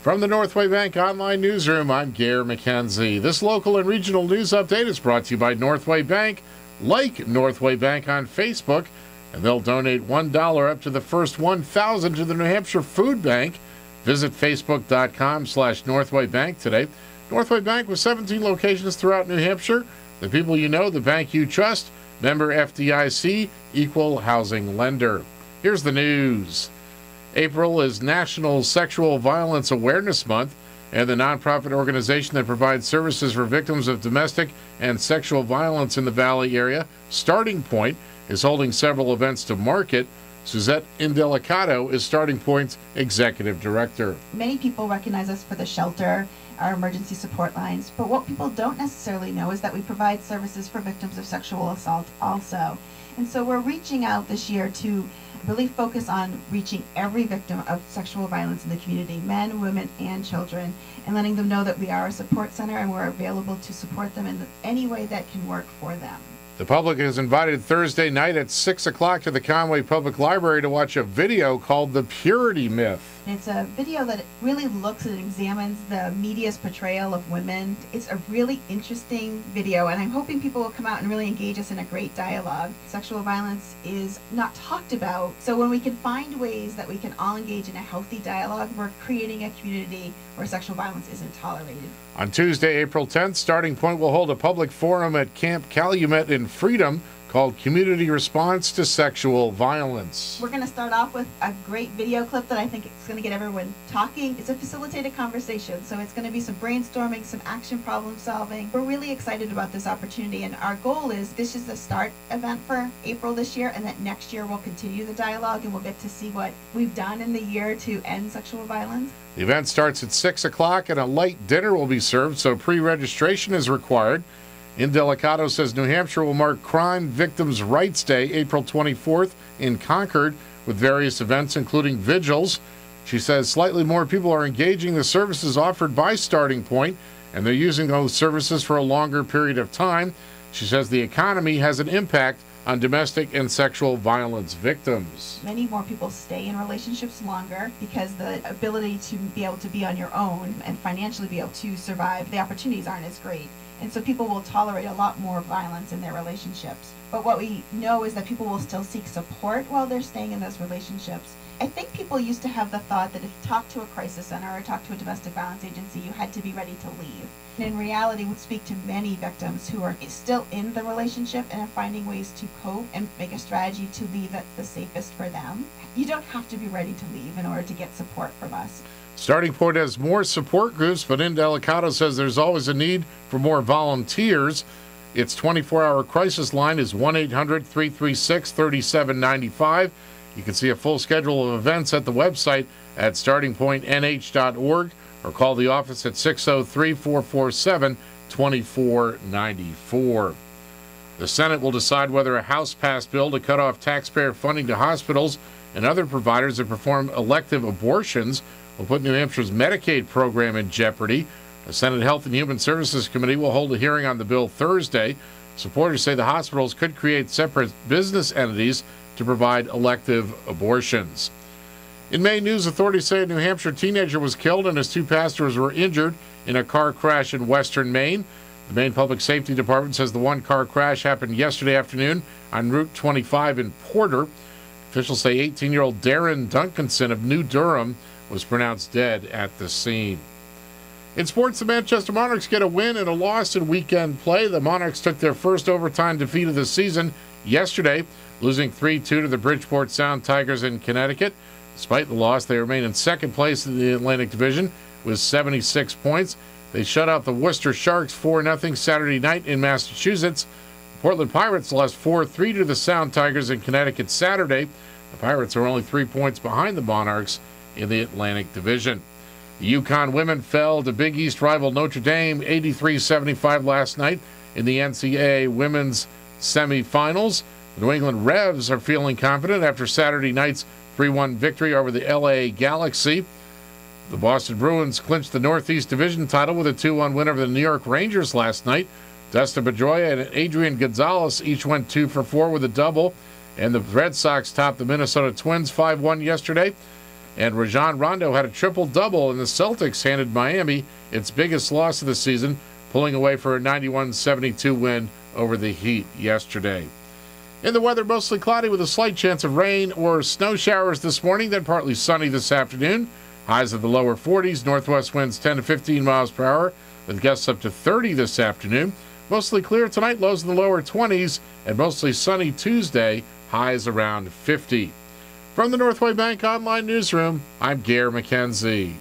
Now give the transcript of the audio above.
From the Northway Bank Online Newsroom, I'm Gare McKenzie. This local and regional news update is brought to you by Northway Bank. Like Northway Bank on Facebook, and they'll donate $1 up to the first 1,000 to the New Hampshire Food Bank. Visit facebook.com/Northway Bank today. Northway Bank with 17 locations throughout New Hampshire. The people you know, the bank you trust. Member FDIC, equal housing lender. Here's the news. April is National Sexual Violence Awareness Month, and the nonprofit organization that provides services for victims of domestic and sexual violence in the Valley area, Starting Point, is holding several events to market. Suzette Indelicato is Starting Point's executive director. Many people recognize us for the shelter, our emergency support lines, but what people don't necessarily know is that we provide services for victims of sexual assault also. And so we're reaching out this year to really focus on reaching every victim of sexual violence in the community, men, women, and children, and letting them know that we are a support center and we're available to support them in any way that can work for them. The public is invited Thursday night at 6 o'clock to the Conway Public Library to watch a video called The Purity Myth. It's a video that really looks and examines the media's portrayal of women. It's a really interesting video, and I'm hoping people will come out and really engage us in a great dialogue. Sexual violence is not talked about, so when we can find ways that we can all engage in a healthy dialogue, we're creating a community where sexual violence isn't tolerated. On Tuesday, April 10th, Starting Point will hold a public forum at Camp Calumet in Freedom called Community Response to Sexual Violence. We're going to start off with a great video clip that I think is going to get everyone talking. It's a facilitated conversation, so it's going to be some brainstorming, some action problem solving. We're really excited about this opportunity, and our goal is this is the start event for April this year, and that next year we'll continue the dialogue and we'll get to see what we've done in the year to end sexual violence. The event starts at 6 o'clock and a light dinner will be served, so pre-registration is required. Indelicato says New Hampshire will mark Crime Victims' Rights Day, April 24th in Concord, with various events including vigils. She says slightly more people are engaging the services offered by Starting Point, and they're using those services for a longer period of time. She says the economy has an impact on domestic and sexual violence victims. Many more people stay in relationships longer because the ability to be able to be on your own and financially be able to survive, the opportunities aren't as great. And so people will tolerate a lot more violence in their relationships. But what we know is that people will still seek support while they're staying in those relationships. I think people used to have the thought that if you talk to a crisis center or talk to a domestic violence agency, you had to be ready to leave. And in reality, we speak to many victims who are still in the relationship and are finding ways to cope and make a strategy to leave it the safest for them. You don't have to be ready to leave in order to get support from us. Starting Point has more support groups, but Indelicato says there's always a need for more volunteers. Its 24-hour crisis line is 1-800-336-3795. You can see a full schedule of events at the website at startingpointnh.org or call the office at 603-447-2494. The Senate will decide whether a House passed bill to cut off taxpayer funding to hospitals and other providers that perform elective abortions will put New Hampshire's Medicaid program in jeopardy. The Senate Health and Human Services Committee will hold a hearing on the bill Thursday. Supporters say the hospitals could create separate business entities to provide elective abortions. In May, news authorities say a New Hampshire teenager was killed and his two pastors were injured in a car crash in western Maine. The Maine Public Safety Department says the one-car crash happened yesterday afternoon on Route 25 in Porter. Officials say 18-year-old Darren Duncanson of New Durham was pronounced dead at the scene. In sports, the Manchester Monarchs get a win and a loss in weekend play. The Monarchs took their first overtime defeat of the season yesterday, losing 3-2 to the Bridgeport Sound Tigers in Connecticut. Despite the loss, they remain in second place in the Atlantic Division with 76 points. They shut out the Worcester Sharks 4-0 Saturday night in Massachusetts. The Portland Pirates lost 4-3 to the Sound Tigers in Connecticut Saturday. The Pirates are only 3 points behind the Monarchs in the Atlantic Division. The Yukon women fell to Big East rival Notre Dame 83-75 last night in the NCAA women's semifinals. The New England Revs are feeling confident after Saturday night's 3-1 victory over the LA Galaxy. The Boston Bruins clinched the Northeast Division title with a 2-1 win over the New York Rangers last night. Dustin Pedroia and Adrian Gonzalez each went 2 for 4 with a double. And the Red Sox topped the Minnesota Twins 5-1 yesterday. And Rajon Rondo had a triple-double, and the Celtics handed Miami its biggest loss of the season, pulling away for a 91-72 win over the Heat yesterday. In the weather, mostly cloudy with a slight chance of rain or snow showers this morning, then partly sunny this afternoon. Highs of the lower 40s, northwest winds 10 to 15 miles per hour, with gusts up to 30 this afternoon. Mostly clear tonight, lows in the lower 20s, and mostly sunny Tuesday, highs around 50. From the Northway Bank Online Newsroom, I'm Gare McKenzie.